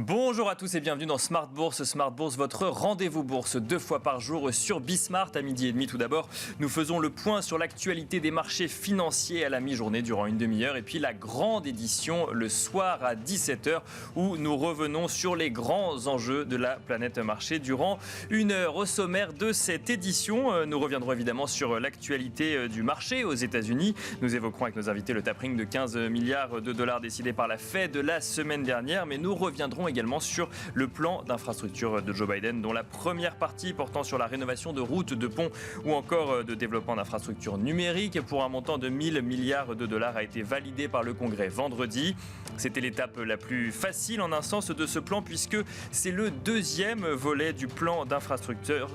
Bonjour à tous et bienvenue dans Smart Bourse. Smart Bourse, votre rendez-vous bourse 2 fois par jour sur Bismart à midi et demi. Tout d'abord, nous faisons le point sur l'actualité des marchés financiers à la mi-journée durant une demi-heure. Et puis la grande édition le soir à 17h où nous revenons sur les grands enjeux de la planète marché durant une heure. Au sommaire de cette édition, nous reviendrons évidemment sur l'actualité du marché aux États-Unis. Nous évoquerons avec nos invités le tapering de 15 milliards de dollars décidé par la Fed la semaine dernière. Mais nous reviendrons également sur le plan d'infrastructure de Joe Biden, dont la première partie portant sur la rénovation de routes, de ponts ou encore de développement d'infrastructures numériques pour un montant de 1000 milliards de dollars a été validé par le Congrès vendredi. C'était l'étape la plus facile en un sens de ce plan puisque c'est le deuxième volet du plan d'infrastructure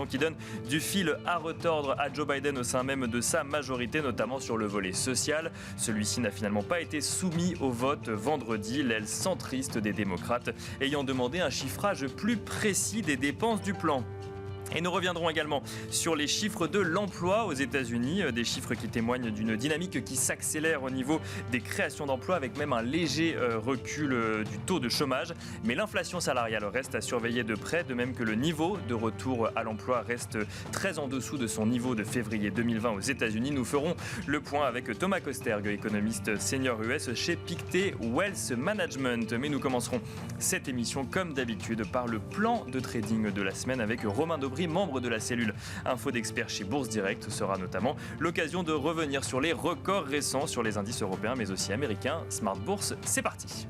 qui donne du fil à retordre à Joe Biden au sein même de sa majorité, notamment sur le volet social. Celui-ci n'a finalement pas été soumis au vote vendredi, l'aile centriste des démocrates ayant demandé un chiffrage plus précis des dépenses du plan. Et nous reviendrons également sur les chiffres de l'emploi aux États-Unis, des chiffres qui témoignent d'une dynamique qui s'accélère au niveau des créations d'emplois avec même un léger recul du taux de chômage. Mais l'inflation salariale reste à surveiller de près, de même que le niveau de retour à l'emploi reste très en dessous de son niveau de février 2020 aux États-Unis. Nous ferons le point avec Thomas Kosterg, économiste senior US chez Pictet Wealth Management. Mais nous commencerons cette émission comme d'habitude par le plan de trading de la semaine avec Romain Daubry, membre de la cellule Info d'experts chez Bourse Direct. Ce sera notamment l'occasion de revenir sur les records récents sur les indices européens mais aussi américains. Smart Bourse, c'est parti.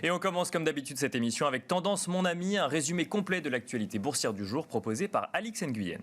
Et on commence comme d'habitude cette émission avec Tendance Mon Ami, un résumé complet de l'actualité boursière du jour proposé par Alix Nguyen.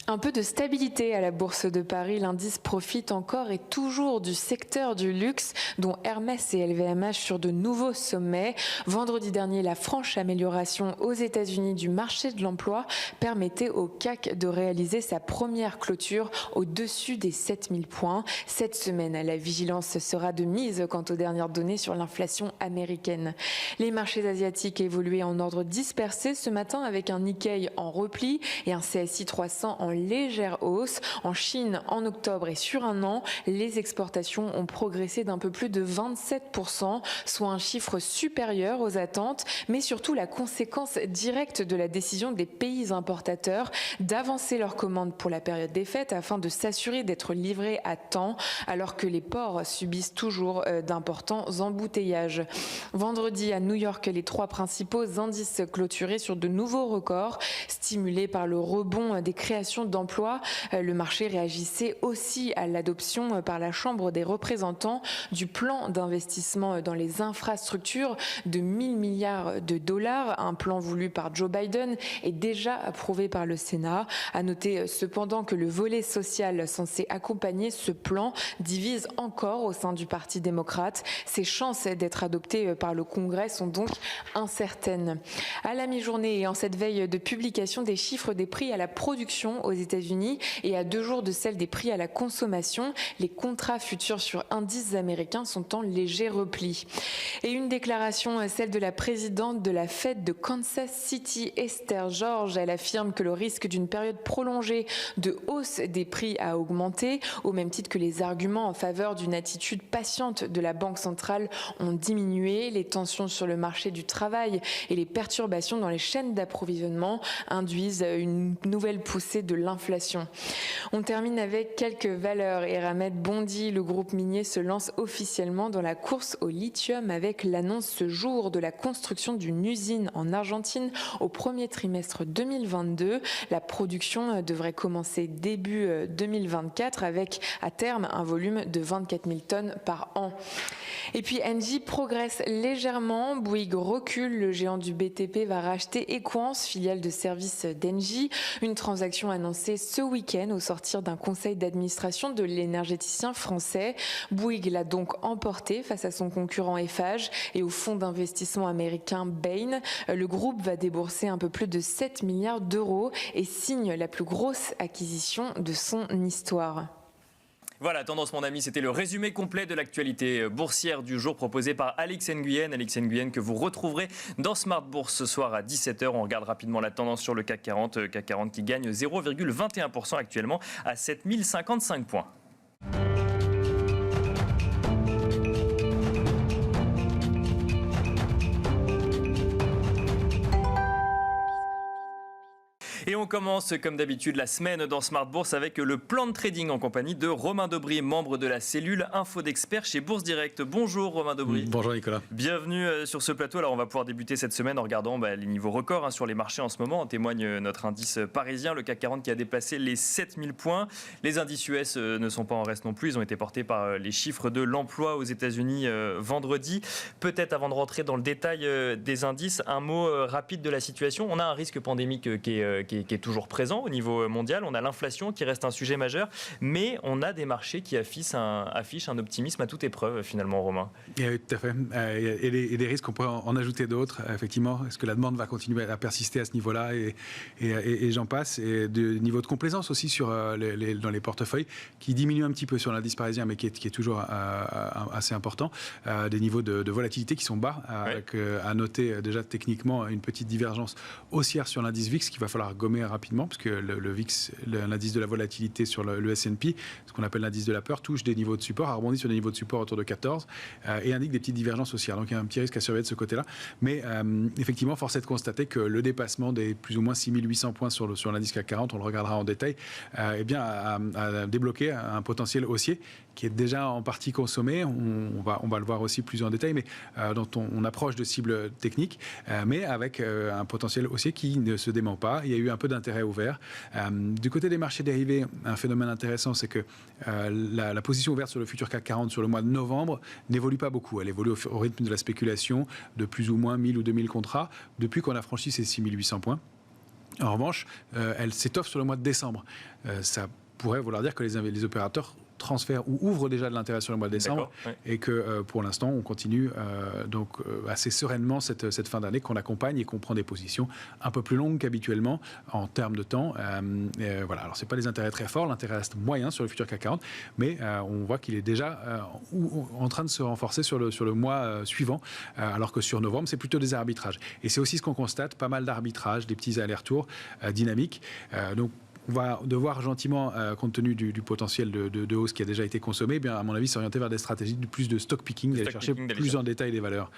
Un peu de stabilité à la Bourse de Paris. L'indice profite encore et toujours du secteur du luxe, dont Hermès et LVMH sur de nouveaux sommets. Vendredi dernier, la franche amélioration aux États-Unis du marché de l'emploi permettait au CAC de réaliser sa première clôture au-dessus des 7000 points. Cette semaine, la vigilance sera de mise quant aux dernières données sur l'inflation américaine. Les marchés asiatiques évoluaient en ordre dispersé ce matin avec un Nikkei en repli et un CSI 300 en légère hausse. En Chine, en octobre et sur un an, les exportations ont progressé d'un peu plus de 27%, soit un chiffre supérieur aux attentes, mais surtout la conséquence directe de la décision des pays importateurs d'avancer leurs commandes pour la période des fêtes afin de s'assurer d'être livrés à temps, alors que les ports subissent toujours d'importants embouteillages. Vendredi, à New York, les trois principaux indices clôturaient sur de nouveaux records, stimulés par le rebond des créations d'emplois. Le marché réagissait aussi à l'adoption par la Chambre des représentants du plan d'investissement dans les infrastructures de 1000 milliards de dollars, un plan voulu par Joe Biden et déjà approuvé par le Sénat. À noter cependant que le volet social censé accompagner ce plan divise encore au sein du Parti démocrate. Ses chances d'être adopté par le Congrès sont donc incertaines. À la mi-journée et en cette veille de publication des chiffres des prix à la production aux États-Unis et à 2 jours de celle des prix à la consommation, les contrats futurs sur indices américains sont en léger repli. Et une déclaration, celle de la présidente de la Fed de Kansas City, Esther George. Elle affirme que le risque d'une période prolongée de hausse des prix a augmenté, au même titre que les arguments en faveur d'une attitude patiente de la Banque centrale ont diminué. Les tensions sur le marché du travail et les perturbations dans les chaînes d'approvisionnement induisent une nouvelle poussée de l'inflation. On termine avec quelques valeurs. Eramet bondit, le groupe minier se lance officiellement dans la course au lithium avec l'annonce ce jour de la construction d'une usine en Argentine au premier trimestre 2022. La production devrait commencer début 2024 avec à terme un volume de 24 000 tonnes par an. Et puis Engie progresse légèrement, Bouygues recule, le géant du BTP va racheter Equance, filiale de services d'Engie, une transaction annoncée ce week-end au sortir d'un conseil d'administration de l'énergéticien français. Bouygues l'a donc emporté face à son concurrent Eiffage et au fonds d'investissement américain Bain. Le groupe va débourser un peu plus de 7 milliards d'euros et signe la plus grosse acquisition de son histoire. Voilà, Tendance mon ami, c'était le résumé complet de l'actualité boursière du jour proposé par Alix Nguyen. Alix Nguyen que vous retrouverez dans Smart Bourse ce soir à 17h. On regarde rapidement la tendance sur le CAC 40. CAC 40 qui gagne 0,21% actuellement à 7055 points. Et on commence comme d'habitude la semaine dans Smart Bourse avec le plan de trading en compagnie de Romain Dobry, membre de la cellule Info d'Experts chez Bourse Direct. Bonjour Romain Dobry. Bonjour Nicolas. Bienvenue sur ce plateau. Alors on va pouvoir débuter cette semaine en regardant les niveaux records sur les marchés en ce moment. En témoigne notre indice parisien, le CAC 40 qui a dépassé les 7000 points. Les indices US ne sont pas en reste non plus. Ils ont été portés par les chiffres de l'emploi aux États-Unis vendredi. Peut-être avant de rentrer dans le détail des indices, un mot rapide de la situation. On a un risque pandémique qui est toujours présent au niveau mondial. On a l'inflation qui reste un sujet majeur, mais on a des marchés qui affichent un optimisme à toute épreuve finalement, Romain. Oui, tout à fait. Et des risques, on pourrait en ajouter d'autres, effectivement. Est-ce que la demande va continuer à persister à ce niveau-là et j'en passe. Et de niveau de complaisance aussi dans les portefeuilles qui diminue un petit peu sur l'indice parisien, mais qui est toujours assez important. Des niveaux de volatilité qui sont bas, avec à noter déjà techniquement une petite divergence haussière sur l'indice VIX qu'il va falloir gommer rapidement, parce que le VIX, l'indice de la volatilité sur le S&P, ce qu'on appelle l'indice de la peur, touche des niveaux de support, a rebondi sur des niveaux de support autour de 14 et indique des petites divergences haussières. Donc il y a un petit risque à surveiller de ce côté-là. Mais effectivement, force est de constater que le dépassement des plus ou moins 6800 points sur l'indice CAC 40, on le regardera en détail, a débloqué un potentiel haussier qui est déjà en partie consommé. On va le voir aussi plus en détail, mais dont on approche de cibles techniques, mais avec un potentiel haussier qui ne se dément pas. Il y a eu un peu d'intérêt ouvert. Du côté des marchés dérivés, un phénomène intéressant, c'est que la position ouverte sur le futur CAC 40 sur le mois de novembre n'évolue pas beaucoup. Elle évolue au rythme de la spéculation de plus ou moins 1000 ou 2000 contrats depuis qu'on a franchi ces 6800 points. En revanche, elle s'étoffe sur le mois de décembre. Ça pourrait vouloir dire que les opérateurs transfert ou ouvre déjà de l'intérêt sur le mois de décembre et que pour l'instant on continue assez sereinement cette fin d'année, qu'on accompagne et qu'on prend des positions un peu plus longues qu'habituellement en termes de temps. Voilà, alors c'est pas des intérêts très forts, l'intérêt reste moyen sur le futur CAC 40, mais on voit qu'il est déjà en train de se renforcer sur le mois suivant, alors que sur novembre c'est plutôt des arbitrages. Et c'est aussi ce qu'on constate, pas mal d'arbitrages, des petits allers-retours dynamiques. Donc on va devoir gentiment, compte tenu du potentiel de hausse qui a déjà été consommé, bien, à mon avis, s'orienter vers des stratégies de plus de stock picking, d'aller chercher plus en détail des valeurs.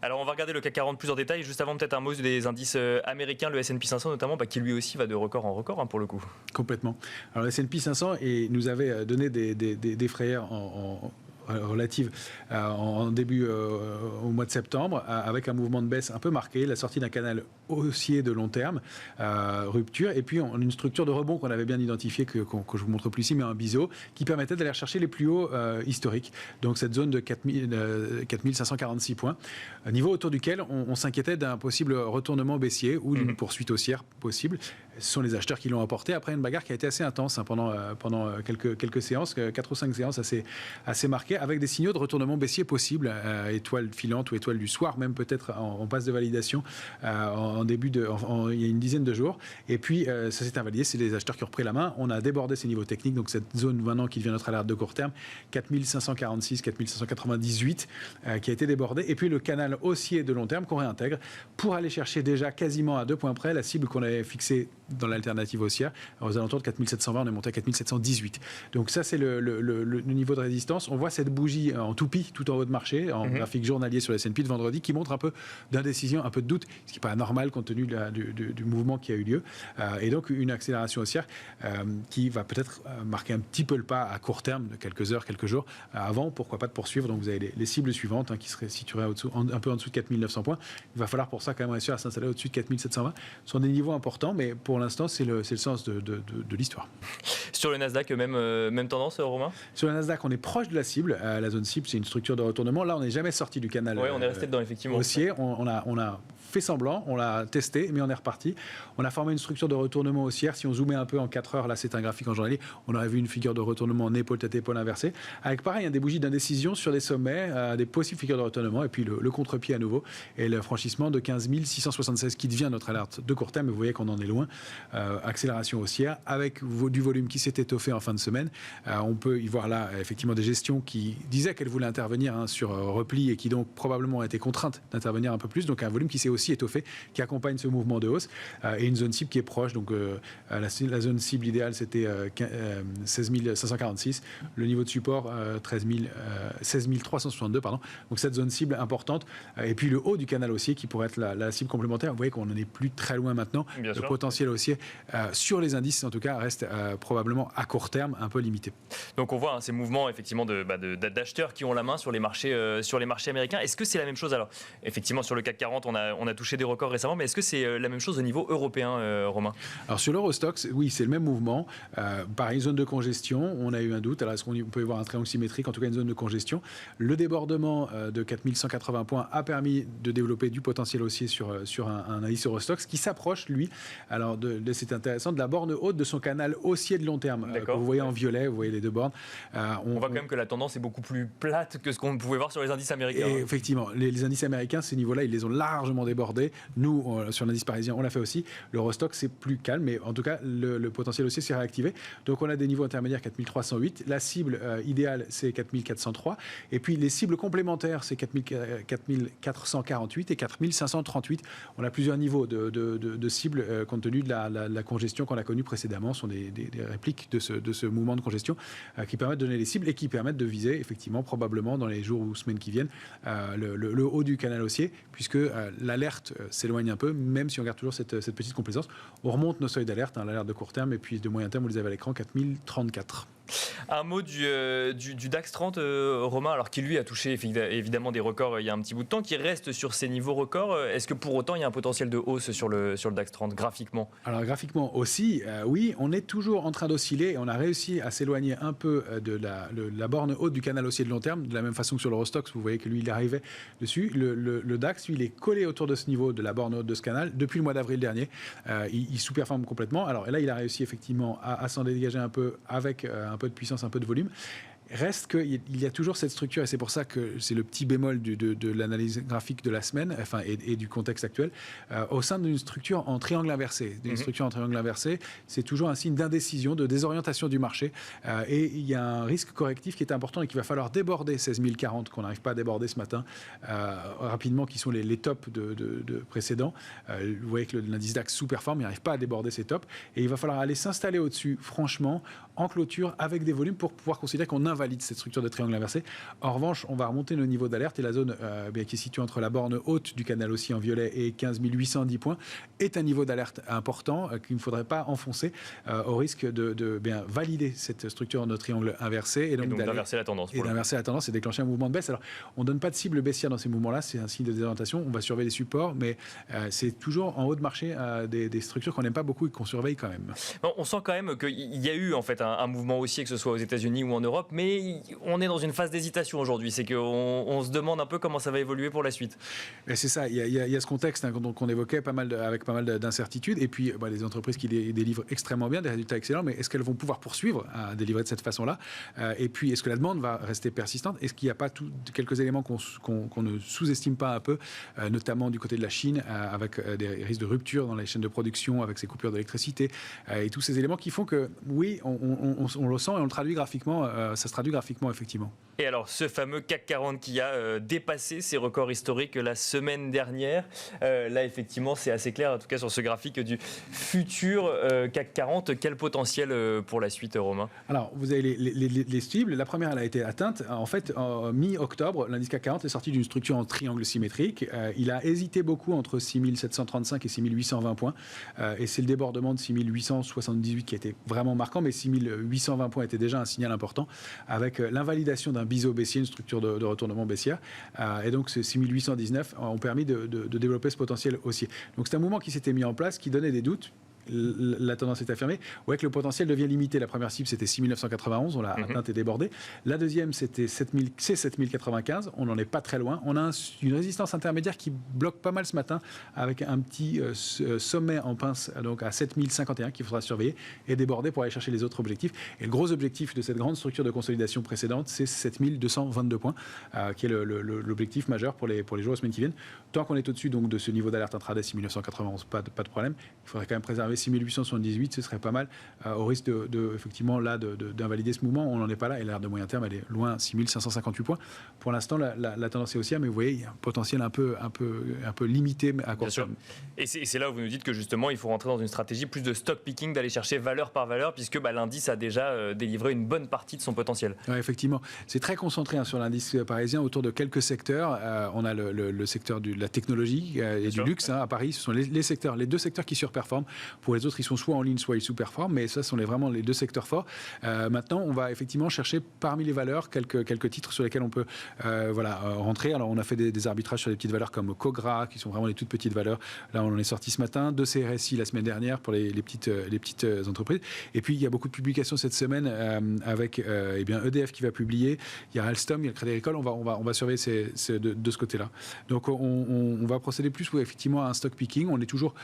Alors, on va regarder le CAC 40 plus en détail. Juste avant, peut-être un mot des indices américains, le S&P 500 notamment, qui lui aussi va de record en record pour le coup. Complètement. Alors, le S&P 500 nous avait donné des frayeurs relative en début au mois de septembre, avec un mouvement de baisse un peu marqué, la sortie d'un canal haussier de long terme, rupture, et puis une structure de rebond qu'on avait bien identifiée, que je vous montre plus ici, mais un biseau, qui permettait d'aller chercher les plus hauts historiques. Donc cette zone de 4546 points, niveau autour duquel on s'inquiétait d'un possible retournement baissier ou d'une poursuite haussière possible. Ce sont les acheteurs qui l'ont apporté après une bagarre qui a été assez intense pendant quelques séances, 4 ou 5 séances assez marquées, avec des signaux de retournement baissier possible, étoile filante ou étoile du soir, même peut-être en passe de validation il y a une dizaine de jours. Et puis ça s'est invalidé, c'est les acheteurs qui ont repris la main. On a débordé ces niveaux techniques, donc cette zone maintenant qui devient notre alerte de court terme, 4546, 4598, qui a été débordée. Et puis le canal haussier de long terme qu'on réintègre pour aller chercher déjà quasiment à 2 points près la cible qu'on avait fixée dans l'alternative haussière. Aux alentours de 4720, on est monté à 4718. Donc ça, c'est le niveau de résistance. On voit cette bougie en toupie tout en haut de marché, en graphique journalier sur le S&P de vendredi, qui montre un peu d'indécision, un peu de doute, ce qui n'est pas anormal compte tenu du mouvement qui a eu lieu. Et donc une accélération haussière qui va peut-être marquer un petit peu le pas à court terme, de quelques heures, quelques jours. Avant, pourquoi pas de poursuivre. Donc vous avez les cibles suivantes qui seraient situées un peu en dessous de 4900 points. Il va falloir pour ça quand même réussir à s'installer au-dessus de 4720. Ce sont des niveaux importants, mais pour l'instant, c'est le sens de l'histoire. Sur le Nasdaq, même tendance, Romain ? Sur le Nasdaq, on est proche de la cible. La zone cible, c'est une structure de retournement. Là, on n'est jamais sorti du canal. Oui, on est resté dedans, effectivement. Haussier. On a fait semblant, on l'a testé, mais on est reparti. On a formé une structure de retournement haussière. Si on zoomait un peu en 4 heures, là c'est un graphique en journalier, on aurait vu une figure de retournement en épaule tête épaule inversée, avec pareil des bougies d'indécision sur des sommets, des possibles figures de retournement, et puis le contre-pied à nouveau, et le franchissement de 15 676 qui devient notre alerte de court terme. Vous voyez qu'on en est loin. Accélération haussière avec du volume qui s'est étoffé en fin de semaine. On peut y voir là effectivement des gestions qui disaient qu'elles voulaient intervenir sur repli et qui donc probablement ont été contraintes d'intervenir un peu plus. Donc un volume qui s'est aussi étoffé, qui accompagne ce mouvement de hausse, et une zone cible qui est proche. Donc la zone cible idéale c'était 16 546, le niveau de support 16 362 pardon. Donc cette zone cible importante, et puis le haut du canal haussier qui pourrait être la cible complémentaire. Vous voyez qu'on n'en est plus très loin maintenant. Bien sûr. Potentiel haussier sur les indices en tout cas reste probablement à court terme un peu limité. Donc on voit ces mouvements effectivement d'acheteurs qui ont la main sur les marchés américains. Est-ce que c'est la même chose? Alors effectivement sur le CAC 40 on a touché des records récemment, mais est-ce que c'est la même chose au niveau européen, Romain? Alors sur l'Eurostoxx, oui, c'est le même mouvement. Pareil, zone de congestion, on a eu un doute. Alors est-ce qu'on peut y voir un triangle symétrique, en tout cas une zone de congestion. Le débordement de 4180 points a permis de développer du potentiel haussier sur un indice Eurostoxx qui s'approche, lui, alors c'est intéressant, de la borne haute de son canal haussier de long terme. Que vous voyez en violet, vous voyez les deux bornes. On voit quand même que la tendance est beaucoup plus plate que ce qu'on pouvait voir sur les indices américains. Et effectivement, les indices américains, ces niveaux-là, ils les ont largement débordés. Nous, sur l'indice parisien, on l'a fait aussi. L'Eurostoxx, c'est plus calme, mais en tout cas, le potentiel haussier s'est réactivé. Donc on a des niveaux intermédiaires 4308. La cible idéale, c'est 4403. Et puis les cibles complémentaires, c'est 4448 et 4538. On a plusieurs niveaux de cibles compte tenu de la congestion qu'on a connue précédemment. Ce sont des répliques de ce mouvement de congestion qui permettent de donner les cibles et qui permettent de viser effectivement probablement dans les jours ou semaines qui viennent le haut du canal haussier, puisque l'alerte s'éloigne un peu, même si on garde toujours cette petite complaisance. On remonte nos seuils d'alerte, l'alerte de court terme et puis de moyen terme, vous les avez à l'écran, 4034. Un mot du DAX 30, Romain, alors qui lui a touché évidemment des records il y a un petit bout de temps, qui reste sur ces niveaux records. Est-ce que pour autant il y a un potentiel de hausse sur le DAX 30 graphiquement? Alors graphiquement aussi, oui, on est toujours en train d'osciller. On a réussi à s'éloigner un peu de la borne haute du canal haussier de long terme, de la même façon que sur l'Eurostoxx. Vous voyez que lui, il arrivait dessus. Le DAX, lui, il est collé autour de ce niveau de la borne haute de ce canal depuis le mois d'avril dernier. Il sous-performe complètement. Alors là, il a réussi effectivement à s'en dégager un peu avec un peu de puissance, un peu de volume. Reste qu'il y a toujours cette structure, et c'est pour ça que c'est le petit bémol de l'analyse graphique de la semaine, et du contexte actuel, au sein d'une structure en triangle inversé. Une structure en triangle inversé, c'est toujours un signe d'indécision, de désorientation du marché, et il y a un risque correctif qui est important et qu'il va falloir déborder 16 040, qu'on n'arrive pas à déborder ce matin rapidement, qui sont les tops de précédents. Vous voyez que l'indice DAX sous-performe, il n'arrive pas à déborder ces tops, et il va falloir aller s'installer au-dessus, franchement, en clôture, avec des volumes pour pouvoir considérer qu'on invalide cette structure de triangle inversé. En revanche, on va remonter nos niveaux d'alerte, et la zone qui est située entre la borne haute du canal haussier en violet et 15 810 points est un niveau d'alerte important qu'il ne faudrait pas enfoncer au risque de valider cette structure de triangle inversé et donc d'inverser la tendance. Et d'inverser la tendance et déclencher un mouvement de baisse. Alors, on ne donne pas de cible baissière dans ces mouvements-là, c'est un signe de désorientation. On va surveiller les supports, mais c'est toujours en haut de marché des structures qu'on n'aime pas beaucoup et qu'on surveille quand même. Bon, on sent quand même qu'il y a eu en fait un mouvement haussier, que ce soit aux États-Unis ou en Europe, mais on est dans une phase d'hésitation aujourd'hui. C'est qu'on se demande un peu comment ça va évoluer pour la suite. Et c'est ça, il y a ce contexte qu'on évoquait avec pas mal d'incertitudes. Et puis les entreprises qui délivrent extrêmement bien, des résultats excellents, mais est-ce qu'elles vont pouvoir poursuivre à délivrer de cette façon-là? Et puis est-ce que la demande va rester persistante? Est-ce qu'il n'y a pas quelques éléments qu'on ne sous-estime pas un peu, notamment du côté de la Chine, avec des risques de rupture dans les chaînes de production, avec ces coupures d'électricité, et tous ces éléments qui font que, oui, on le sent et on le traduit graphiquement, ça se traduit graphiquement, effectivement. Et alors, ce fameux CAC 40 qui a dépassé ses records historiques la semaine dernière, là, effectivement, c'est assez clair, en tout cas sur ce graphique du futur CAC 40. Quel potentiel pour la suite, Romain? Alors, vous avez les cibles. La première, elle a été atteinte. En fait, en mi-octobre, l'indice CAC 40 est sorti d'une structure en triangle symétrique. Il a hésité beaucoup entre 6735 et 6820 points. Et c'est le débordement de 6878 qui a été vraiment marquant, mais 6820 points était déjà un signal important, avec l'invalidation d'un biseau baissier, une structure de retournement baissière. Et donc, ces 6819 ont permis de développer ce potentiel haussier. Donc, c'est un mouvement qui s'était mis en place, qui donnait des doutes. la tendance est affirmée. Vous voyez que le potentiel devient limité. La première cible, c'était 6991, on l'a atteinte et débordée. La deuxième, c'était 7095, on n'en est pas très loin. On a une résistance intermédiaire qui bloque pas mal ce matin, avec un petit sommet en pince donc à 7051 qu'il faudra surveiller et déborder pour aller chercher les autres objectifs. Et le gros objectif de cette grande structure de consolidation précédente, c'est 7222 points, qui est l'objectif majeur pour les jours et semaines qui viennent. Tant qu'on est au-dessus donc, de ce niveau d'alerte intraday 6991, pas de problème. Il faudrait quand même préserver 6878, ce serait pas mal, au risque effectivement là d'invalider ce mouvement. On n'en est pas là et l'alerte de moyen terme elle est loin, 6558 points. Pour l'instant la tendance est haussière, mais vous voyez il y a un potentiel un peu limité à court terme. Et c'est là où vous nous dites que justement il faut rentrer dans une stratégie plus de stock picking, d'aller chercher valeur par valeur, puisque l'indice a déjà délivré une bonne partie de son potentiel. Ouais, effectivement, c'est très concentré sur l'indice parisien autour de quelques secteurs. On a le secteur de la technologie et du luxe à Paris. Ce sont les deux secteurs qui surperforment. Pour les autres, ils sont soit en ligne, soit ils sous-performent, mais ça sont vraiment les deux secteurs forts. Maintenant, on va effectivement chercher parmi les valeurs quelques titres sur lesquels on peut rentrer. Alors, on a fait des arbitrages sur des petites valeurs comme Cogra, qui sont vraiment les toutes petites valeurs. Là, on en est sorti ce matin. 2 CRSI la semaine dernière pour les petites entreprises. Et puis, il y a beaucoup de publications cette semaine avec EDF qui va publier. Il y a Alstom, il y a le Crédit Agricole. On va surveiller de ce côté-là. Donc, on va procéder plus effectivement à un stock picking. On est toujours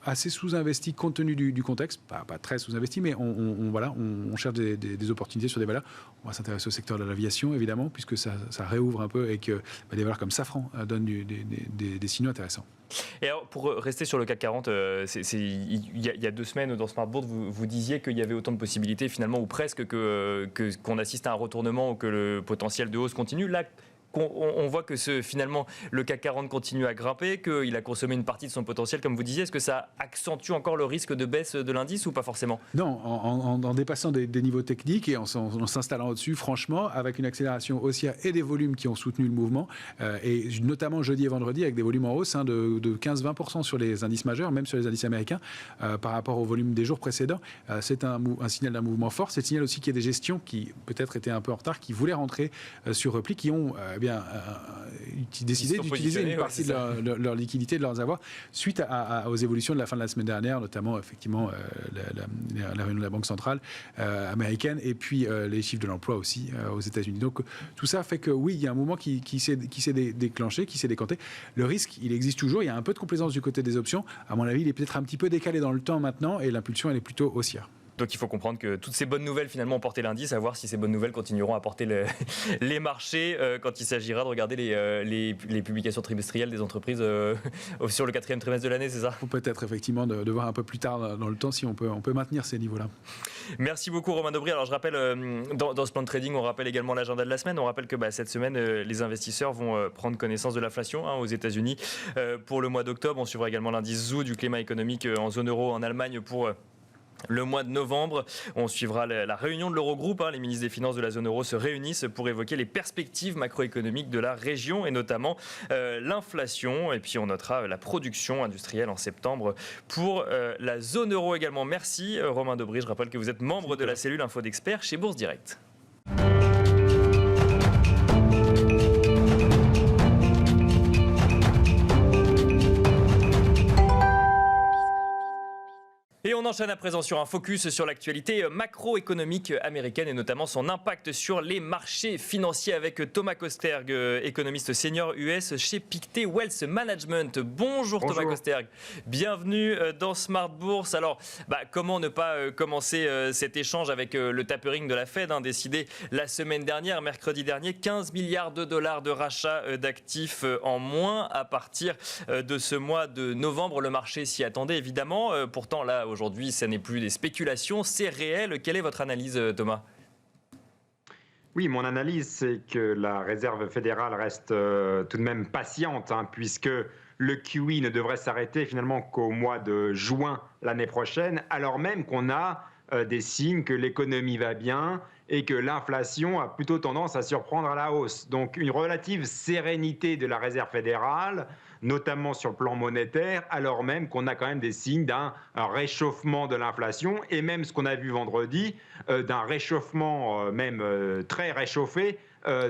assez sous-investi compte tenu du contexte, pas très sous-investi, mais on cherche des opportunités sur des valeurs. On va s'intéresser au secteur de l'aviation, évidemment, puisque ça réouvre un peu et que des valeurs comme Safran donnent des signaux intéressants. Et alors, pour rester sur le CAC 40, il y a 2 semaines dans Smart Bourse, vous disiez qu'il y avait autant de possibilités finalement, ou presque, qu'on assiste à un retournement ou que le potentiel de hausse continue. Là, on voit que finalement le CAC 40 continue à grimper, qu'il a consommé une partie de son potentiel, comme vous disiez. Est-ce que ça accentue encore le risque de baisse de l'indice ou pas forcément? Non, en dépassant des niveaux techniques et en s'installant au-dessus, franchement, avec une accélération haussière et des volumes qui ont soutenu le mouvement, et notamment jeudi et vendredi avec des volumes en hausse de 15-20% sur les indices majeurs, même sur les indices américains, par rapport au volume des jours précédents. C'est un signal d'un mouvement fort. C'est le signal aussi qu'il y a des gestions qui peut-être étaient un peu en retard, qui voulaient rentrer sur repli, qui ont décidé d'utiliser une partie de leur liquidité, de leurs avoirs, suite aux évolutions de la fin de la semaine dernière, notamment effectivement la réunion de la Banque centrale américaine et puis les chiffres de l'emploi aussi aux États-Unis. Donc tout ça fait que oui, il y a un mouvement qui s'est déclenché, qui s'est décanté. Le risque, il existe toujours. Il y a un peu de complaisance du côté des options. À mon avis, il est peut-être un petit peu décalé dans le temps maintenant et l'impulsion, elle est plutôt haussière. Donc il faut comprendre que toutes ces bonnes nouvelles finalement ont porté l'indice, à voir si ces bonnes nouvelles continueront à porter les marchés quand il s'agira de regarder les publications trimestrielles des entreprises sur le 4e trimestre de l'année, c'est ça? Ou peut-être effectivement de voir un peu plus tard dans le temps si on peut maintenir ces niveaux-là. Merci beaucoup Romain Dobry. Alors je rappelle, dans ce plan de trading, on rappelle également l'agenda de la semaine. On rappelle que cette semaine, les investisseurs vont prendre connaissance de l'inflation aux États-Unis pour le mois d'octobre. On suivra également l'indice ZOO du climat économique en zone euro en Allemagne pour le mois de novembre. On suivra la réunion de l'Eurogroupe. Les ministres des Finances de la zone euro se réunissent pour évoquer les perspectives macroéconomiques de la région et notamment l'inflation. Et puis on notera la production industrielle en septembre pour la zone euro également. Merci Romain Dobry. Je rappelle que vous êtes membre de la cellule Info d'Experts chez Bourse Direct. Et on enchaîne à présent sur un focus sur l'actualité macroéconomique américaine et notamment son impact sur les marchés financiers avec Thomas Kosterg, économiste senior US chez Pictet Wealth Management. Bonjour Thomas Kosterg, bienvenue dans Smart Bourse. Alors, comment ne pas commencer cet échange avec le tapering de la Fed, décidé la semaine dernière, mercredi dernier, 15 milliards de dollars de rachat d'actifs en moins à partir de ce mois de novembre. Le marché s'y attendait évidemment, pourtant là, aujourd'hui, ça n'est plus des spéculations, c'est réel. Quelle est votre analyse, Thomas ? Oui, mon analyse, c'est que la Réserve fédérale reste tout de même patiente, puisque le QE ne devrait s'arrêter finalement qu'au mois de juin l'année prochaine, alors même qu'on a des signes que l'économie va bien et que l'inflation a plutôt tendance à surprendre à la hausse. Donc une relative sérénité de la Réserve fédérale notamment sur le plan monétaire, alors même qu'on a quand même des signes d'un réchauffement de l'inflation et même ce qu'on a vu vendredi, d'un réchauffement très réchauffé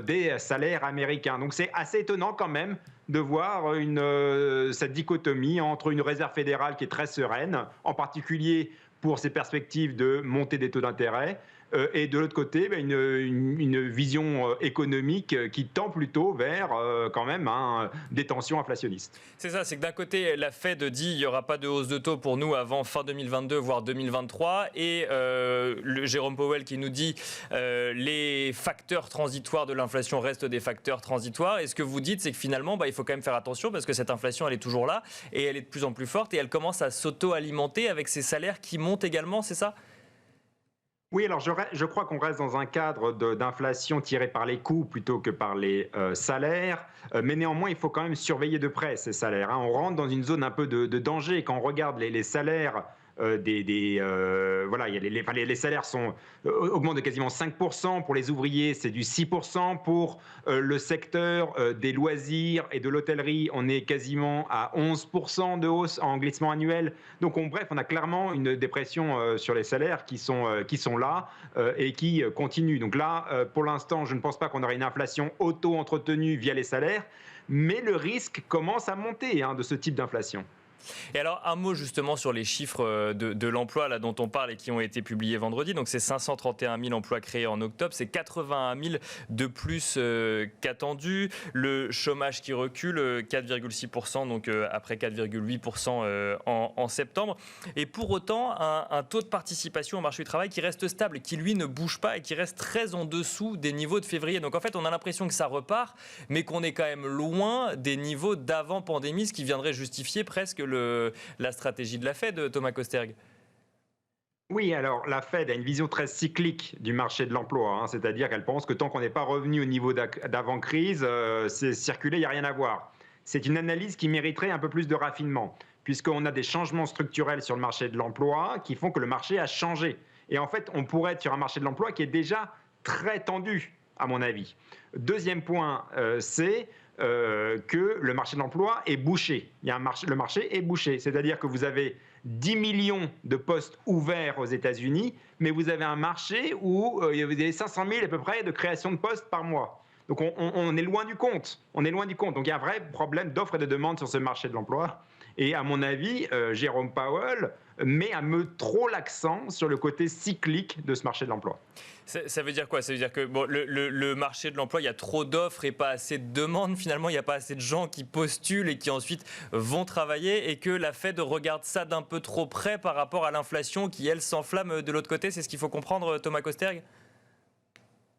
des salaires américains. Donc c'est assez étonnant quand même de voir cette dichotomie entre une réserve fédérale qui est très sereine, en particulier pour ses perspectives de montée des taux d'intérêt, et de l'autre côté, une vision économique qui tend plutôt vers quand même des tensions inflationnistes. C'est ça, c'est que d'un côté, la Fed dit qu'il n'y aura pas de hausse de taux pour nous avant fin 2022, voire 2023, et Jérôme Powell qui nous dit les facteurs transitoires de l'inflation restent des facteurs transitoires. Et ce que vous dites, c'est que finalement, il faut quand même faire attention parce que cette inflation, elle est toujours là et elle est de plus en plus forte et elle commence à s'auto-alimenter avec ces salaires qui montent également, c'est ça ? Oui, alors je crois qu'on reste dans un cadre d'inflation tiré par les coûts plutôt que par les salaires, mais néanmoins, il faut quand même surveiller de près ces salaires. On rentre dans une zone un peu de danger quand on regarde les salaires. Les salaires augmentent de quasiment 5%. Pour les ouvriers, c'est du 6%. Pour le secteur des loisirs et de l'hôtellerie, on est quasiment à 11% de hausse en glissement annuel. Donc, bref, on a clairement une dépression sur les salaires qui sont là et qui continuent. Donc là, pour l'instant, je ne pense pas qu'on aura une inflation auto-entretenue via les salaires, mais le risque commence à monter de ce type d'inflation. Et alors, un mot justement sur les chiffres de l'emploi là, dont on parle et qui ont été publiés vendredi. Donc, c'est 531 000 emplois créés en octobre. C'est 81 000 de plus qu'attendu. Le chômage qui recule, 4,6%, donc après 4,8% en septembre. Et pour autant, un taux de participation au marché du travail qui reste stable, qui lui ne bouge pas et qui reste très en dessous des niveaux de février. Donc, en fait, on a l'impression que ça repart, mais qu'on est quand même loin des niveaux d'avant pandémie, ce qui viendrait justifier presque la stratégie de la Fed, Thomas Kosterg. Oui, alors la Fed a une vision très cyclique du marché de l'emploi, c'est-à-dire qu'elle pense que tant qu'on n'est pas revenu au niveau d'avant-crise, c'est circuler, il n'y a rien à voir. C'est une analyse qui mériterait un peu plus de raffinement, puisqu'on a des changements structurels sur le marché de l'emploi qui font que le marché a changé. Et en fait, on pourrait être sur un marché de l'emploi qui est déjà très tendu, à mon avis. Deuxième point, c'est que le marché de l'emploi est bouché. Le marché est bouché, c'est-à-dire que vous avez 10 millions de postes ouverts aux États-Unis, mais vous avez un marché où il y avait 500 000 à peu près de création de postes par mois. Donc on est loin du compte. On est loin du compte. Donc il y a un vrai problème d'offre et de demande sur ce marché de l'emploi. Et à mon avis, Jérôme Powell met un peu trop l'accent sur le côté cyclique de ce marché de l'emploi. Ça veut dire quoi? Ça veut dire que le marché de l'emploi, il y a trop d'offres et pas assez de demandes. Finalement, il n'y a pas assez de gens qui postulent et qui ensuite vont travailler, et que la Fed regarde ça d'un peu trop près par rapport à l'inflation qui, elle, s'enflamme de l'autre côté. C'est ce qu'il faut comprendre, Thomas Kosterg?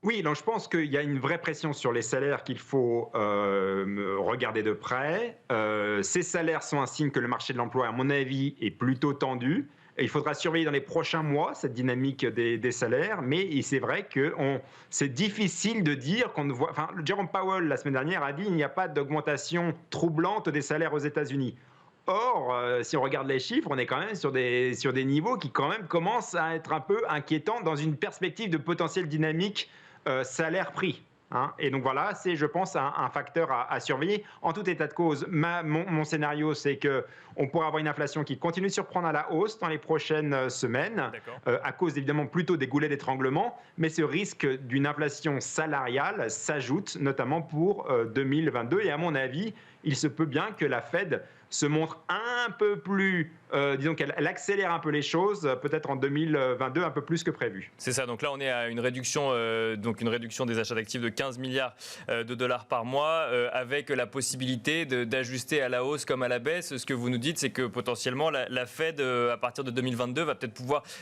Oui, donc je pense qu'il y a une vraie pression sur les salaires qu'il faut regarder de près. Ces salaires sont un signe que le marché de l'emploi, à mon avis, est plutôt tendu. Et il faudra surveiller dans les prochains mois cette dynamique des salaires, mais c'est vrai que c'est difficile de dire qu'on ne voit. Enfin, Jérôme Powell, la semaine dernière, a dit qu'il n'y a pas d'augmentation troublante des salaires aux États-Unis. Or, si on regarde les chiffres, on est quand même sur des niveaux qui quand même commencent à être un peu inquiétants dans une perspective de potentielle dynamique salaire-prix. Et donc voilà, c'est, je pense, un facteur à surveiller. En tout état de cause, mon scénario, c'est qu'on pourra avoir une inflation qui continue de surprendre à la hausse dans les prochaines semaines, à cause évidemment plutôt des goulets d'étranglement, mais ce risque d'une inflation salariale s'ajoute, notamment pour 2022. Et à mon avis, il se peut bien que la Fed se montre un peu plus, disons qu'elle accélère un peu les choses, peut-être en 2022 un peu plus que prévu. C'est ça, donc là on est à une réduction des achats d'actifs de 15 milliards de dollars par mois, avec la possibilité d'ajuster à la hausse comme à la baisse. Ce que vous nous dites, c'est que potentiellement la Fed, à partir de 2022, va peut-être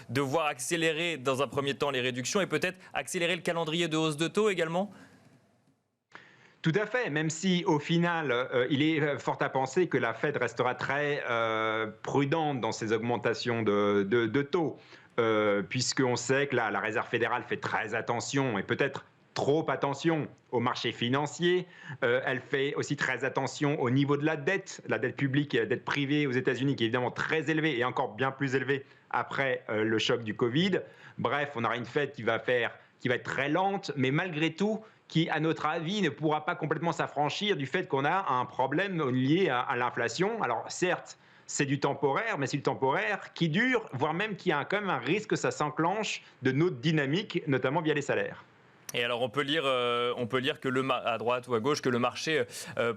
devoir accélérer dans un premier temps les réductions et peut-être accélérer le calendrier de hausse de taux également. Tout à fait, même si au final, il est fort à penser que la Fed restera très prudente dans ses augmentations de taux, puisqu'on sait que la Réserve fédérale fait très attention, et peut-être trop attention au marché financier. Elle fait aussi très attention au niveau de la dette publique et la dette privée aux États-Unis, qui est évidemment très élevée et encore bien plus élevée après le choc du Covid. Bref, on aura une Fed qui va être très lente, mais malgré tout, qui, à notre avis, ne pourra pas complètement s'affranchir du fait qu'on a un problème lié à l'inflation. Alors certes, c'est du temporaire, mais c'est du temporaire qui dure, voire même qui a quand même un risque que ça s'enclenche de notre dynamique, notamment via les salaires. Et alors on peut lire que à droite ou à gauche que le marché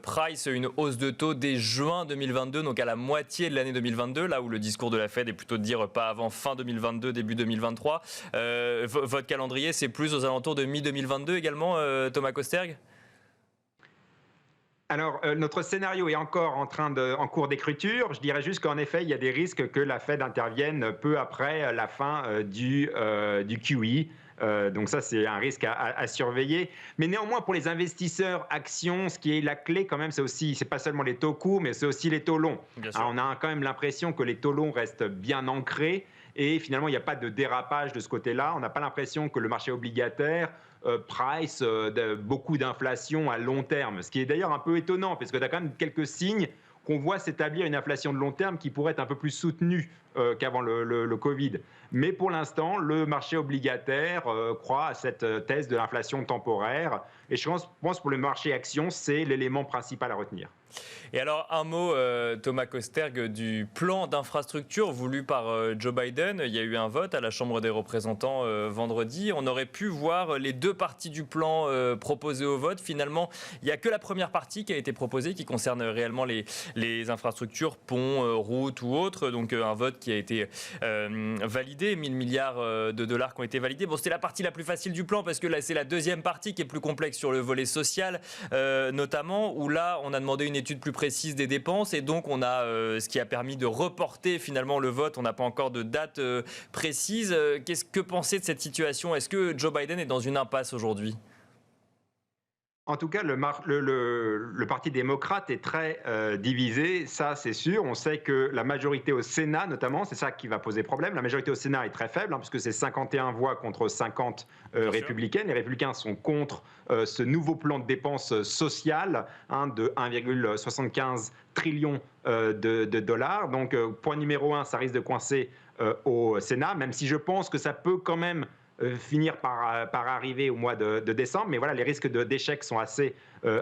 price une hausse de taux dès juin 2022, donc à la moitié de l'année 2022, là où le discours de la Fed est plutôt de dire pas avant fin 2022, début 2023. Votre calendrier, c'est plus aux alentours de mi-2022 également, Thomas Kosterg ? Alors, notre scénario est encore en cours d'écriture. Je dirais juste qu'en effet, il y a des risques que la Fed intervienne peu après la fin du QE. Donc ça, c'est un risque à surveiller. Mais néanmoins, pour les investisseurs actions, ce qui est la clé quand même, c'est pas seulement les taux courts, mais c'est aussi les taux longs. Alors, on a quand même l'impression que les taux longs restent bien ancrés et finalement, il n'y a pas de dérapage de ce côté-là. On n'a pas l'impression que le marché obligataire price beaucoup d'inflation à long terme, ce qui est d'ailleurs un peu étonnant, parce que tu as quand même quelques signes qu'on voit s'établir une inflation de long terme qui pourrait être un peu plus soutenue qu'avant le Covid. Mais pour l'instant, le marché obligataire croit à cette thèse de l'inflation temporaire. Et je pense pour le marché actions, c'est l'élément principal à retenir. Et alors, un mot, Thomas Kosterg, du plan d'infrastructure voulu par Joe Biden. Il y a eu un vote à la Chambre des représentants vendredi. On aurait pu voir les deux parties du plan proposées au vote. Finalement, il n'y a que la première partie qui a été proposée, qui concerne réellement les infrastructures, ponts, routes ou autres. Donc, un vote qui a été validé. 1000 milliards de dollars qui ont été validés. Bon, c'était la partie la plus facile du plan parce que là, c'est la deuxième partie qui est plus complexe sur le volet social, notamment, où là, on a demandé une étude plus précise des dépenses et donc on a ce qui a permis de reporter finalement le vote. On n'a pas encore de date précise. Que pensez de cette situation ? Est-ce que Joe Biden est dans une impasse aujourd'hui ? En tout cas, le Parti démocrate est très divisé, ça c'est sûr. On sait que la majorité au Sénat, notamment, c'est ça qui va poser problème. La majorité au Sénat est très faible, puisque c'est 51 voix contre 50 républicaines. Les républicains sont contre ce nouveau plan de dépenses sociales de 1,75 trillion de dollars. Donc, point numéro 1, ça risque de coincer au Sénat, même si je pense que ça peut quand même finir par arriver au mois de décembre. Mais voilà, les risques d'échec sont assez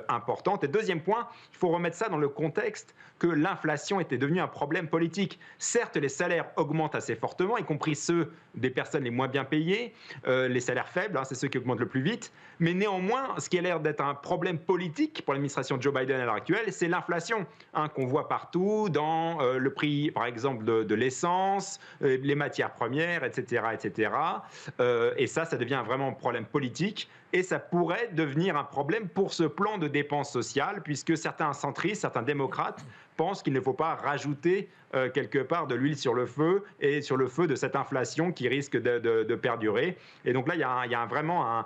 importants. Et deuxième point, il faut remettre ça dans le contexte que l'inflation était devenue un problème politique. Certes, les salaires augmentent assez fortement, y compris ceux des personnes les moins bien payées, les salaires faibles, c'est ceux qui augmentent le plus vite. Mais néanmoins, ce qui a l'air d'être un problème politique pour l'administration de Joe Biden à l'heure actuelle, c'est l'inflation qu'on voit partout dans le prix, par exemple, de l'essence, les matières premières, etc. etc. Et ça devient vraiment un problème politique. Et ça pourrait devenir un problème pour ce plan de dépenses sociales, puisque certains centristes, certains démocrates pensent qu'il ne faut pas rajouter quelque part de l'huile sur le feu et sur le feu de cette inflation qui risque de perdurer. Et donc là, il y a vraiment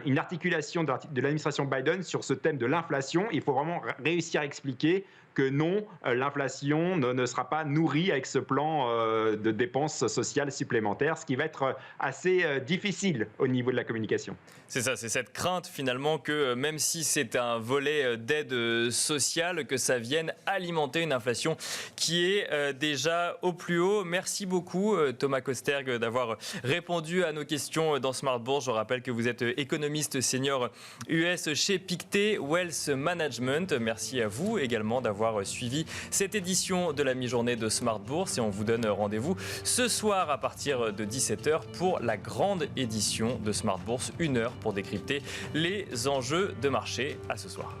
une articulation de l'administration Biden sur ce thème de l'inflation. Il faut vraiment réussir à expliquer que non, l'inflation ne sera pas nourrie avec ce plan de dépenses sociales supplémentaires, ce qui va être assez difficile au niveau de la communication. C'est ça, c'est cette crainte finalement que même si c'est un volet d'aide sociale, que ça vienne alimenter une inflation qui est déjà au plus haut. Merci beaucoup Thomas Kosterg d'avoir répondu à nos questions dans Smart Bourse. Je rappelle que vous êtes économiste senior US chez Pictet Wealth Management. Merci à vous également d'avoir suivi cette édition de la mi-journée de Smart Bourse et on vous donne rendez-vous ce soir à partir de 17h pour la grande édition de Smart Bourse, 1 heure pour décrypter les enjeux de marché. À ce soir.